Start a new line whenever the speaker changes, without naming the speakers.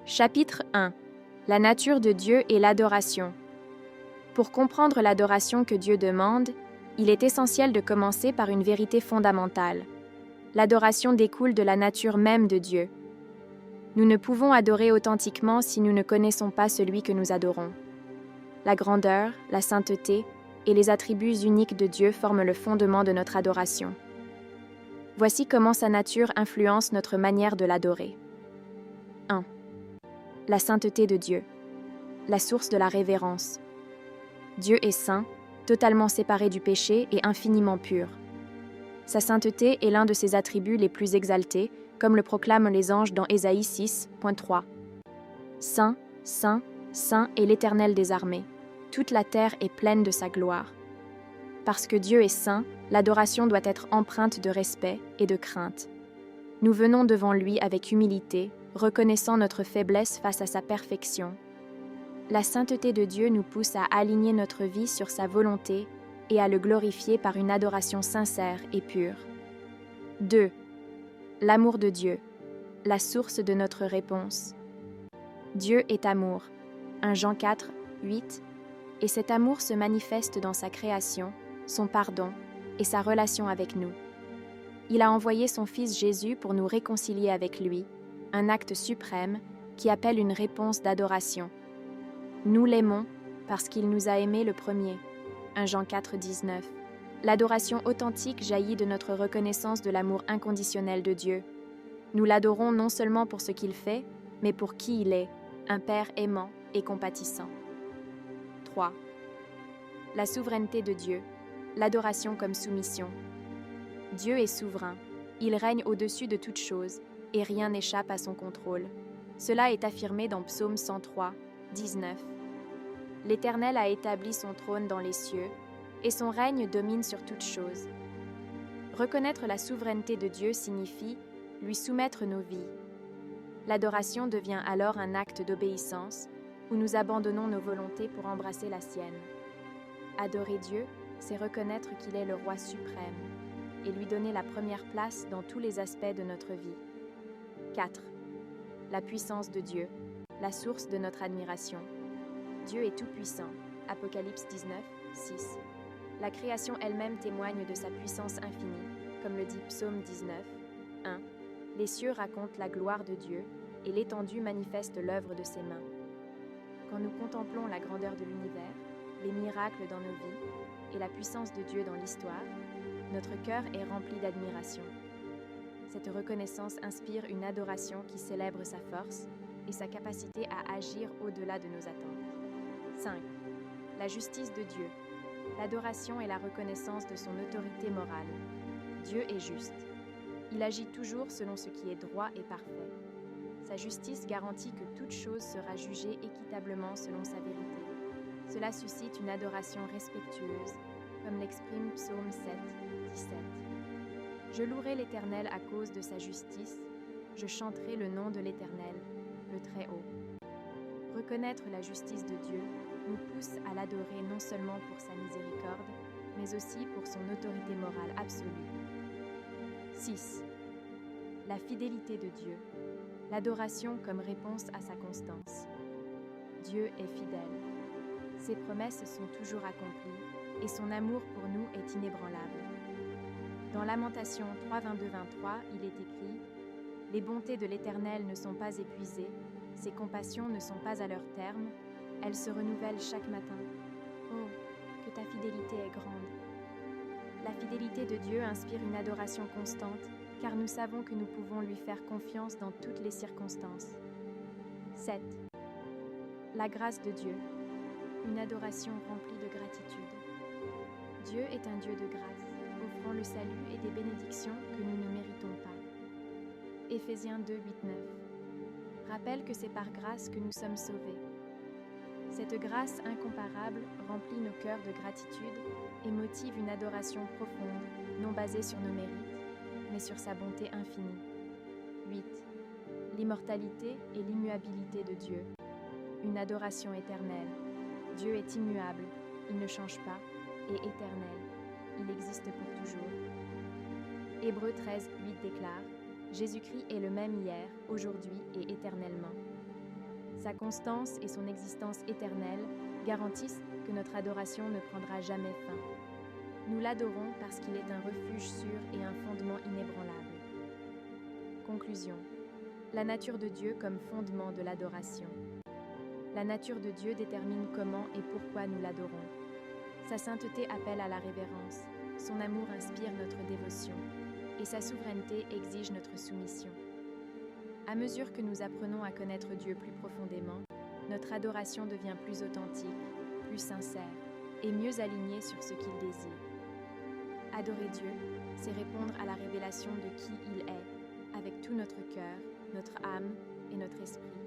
Chapitre 1. La nature de Dieu et l'adoration. Pour comprendre l'adoration que Dieu demande, il est essentiel de commencer par une vérité fondamentale. L'adoration découle de la nature même de Dieu. Nous ne pouvons adorer authentiquement si nous ne connaissons pas celui que nous adorons. La grandeur, la sainteté et les attributs uniques de Dieu forment le fondement de notre adoration. Voici comment sa nature influence notre manière de l'adorer. 1. La sainteté de Dieu, la source de la révérence. Dieu est saint, totalement séparé du péché et infiniment pur. Sa sainteté est l'un de ses attributs les plus exaltés, comme le proclament les anges dans Ésaïe 6.3. Saint, saint, saint est l'Éternel des armées. Toute la terre est pleine de sa gloire. Parce que Dieu est saint, l'adoration doit être empreinte de respect et de crainte. Nous venons devant lui avec humilité, reconnaissant notre faiblesse face à sa perfection. La sainteté de Dieu nous pousse à aligner notre vie sur sa volonté et à le glorifier par une adoration sincère et pure. 2. L'amour de Dieu, la source de notre réponse. Dieu est amour. 1 Jean 4:8. Et cet amour se manifeste dans sa création, son pardon et sa relation avec nous. Il a envoyé son Fils Jésus pour nous réconcilier avec lui, un acte suprême qui appelle une réponse d'adoration. Nous l'aimons parce qu'il nous a aimés le premier. 1 Jean 4:19. L'adoration authentique jaillit de notre reconnaissance de l'amour inconditionnel de Dieu. Nous l'adorons non seulement pour ce qu'il fait, mais pour qui il est, un Père aimant et compatissant. 3. La souveraineté de Dieu, l'adoration comme soumission. Dieu est souverain, il règne au-dessus de toutes choses, et rien n'échappe à son contrôle. Cela est affirmé dans Psaume 103:19. L'Éternel a établi son trône dans les cieux, et son règne domine sur toutes choses. Reconnaître la souveraineté de Dieu signifie lui soumettre nos vies. L'adoration devient alors un acte d'obéissance, où nous abandonnons nos volontés pour embrasser la sienne. Adorer Dieu, c'est reconnaître qu'il est le roi suprême, et lui donner la première place dans tous les aspects de notre vie. 4. La puissance de Dieu, la source de notre admiration. Dieu est tout-puissant. Apocalypse 19:6. La création elle-même témoigne de sa puissance infinie, comme le dit Psaume 19:1. Les cieux racontent la gloire de Dieu, et l'étendue manifeste l'œuvre de ses mains. Quand nous contemplons la grandeur de l'univers, les miracles dans nos vies et la puissance de Dieu dans l'histoire, notre cœur est rempli d'admiration. Cette reconnaissance inspire une adoration qui célèbre sa force et sa capacité à agir au-delà de nos attentes. 5. La justice de Dieu. L'adoration est la reconnaissance de son autorité morale. Dieu est juste. Il agit toujours selon ce qui est droit et parfait. Sa justice garantit que toute chose sera jugée équitablement selon sa vérité. Cela suscite une adoration respectueuse, comme l'exprime Psaume 7:17. Je louerai l'Éternel à cause de sa justice, je chanterai le nom de l'Éternel, le Très-Haut. Reconnaître la justice de Dieu nous pousse à l'adorer non seulement pour sa miséricorde, mais aussi pour son autorité morale absolue. 6. La fidélité de Dieu, l'adoration comme réponse à sa constance. Dieu est fidèle. Ses promesses sont toujours accomplies et son amour pour nous est inébranlable. Dans Lamentation 3:22-23, il est écrit « Les bontés de l'Éternel ne sont pas épuisées, ses compassions ne sont pas à leur terme, elles se renouvellent chaque matin. Oh, que ta fidélité est grande !» La fidélité de Dieu inspire une adoration constante, car nous savons que nous pouvons lui faire confiance dans toutes les circonstances. 7. La grâce de Dieu, une adoration remplie de gratitude. Dieu est un Dieu de grâce, offrant le salut et des bénédictions que nous ne méritons pas. Éphésiens 2:8-9 rappelle que c'est par grâce que nous sommes sauvés. Cette grâce incomparable remplit nos cœurs de gratitude et motive une adoration profonde, non basée sur nos mérites, mais sur sa bonté infinie. 8. L'immortalité et l'immuabilité de Dieu, une adoration éternelle. Dieu est immuable, il ne change pas, et éternel, il existe pour toujours. Hébreux 13:8 déclare « Jésus-Christ est le même hier, aujourd'hui et éternellement. » Sa constance et son existence éternelle garantissent que notre adoration ne prendra jamais fin. Nous l'adorons parce qu'il est un refuge sûr et un fondement inébranlable. Conclusion. La nature de Dieu comme fondement de l'adoration. La nature de Dieu détermine comment et pourquoi nous l'adorons. Sa sainteté appelle à la révérence, son amour inspire notre dévotion, et sa souveraineté exige notre soumission. À mesure que nous apprenons à connaître Dieu plus profondément, notre adoration devient plus authentique, plus sincère et mieux alignée sur ce qu'il désire. Adorer Dieu, c'est répondre à la révélation de qui il est, avec tout notre cœur, notre âme et notre esprit.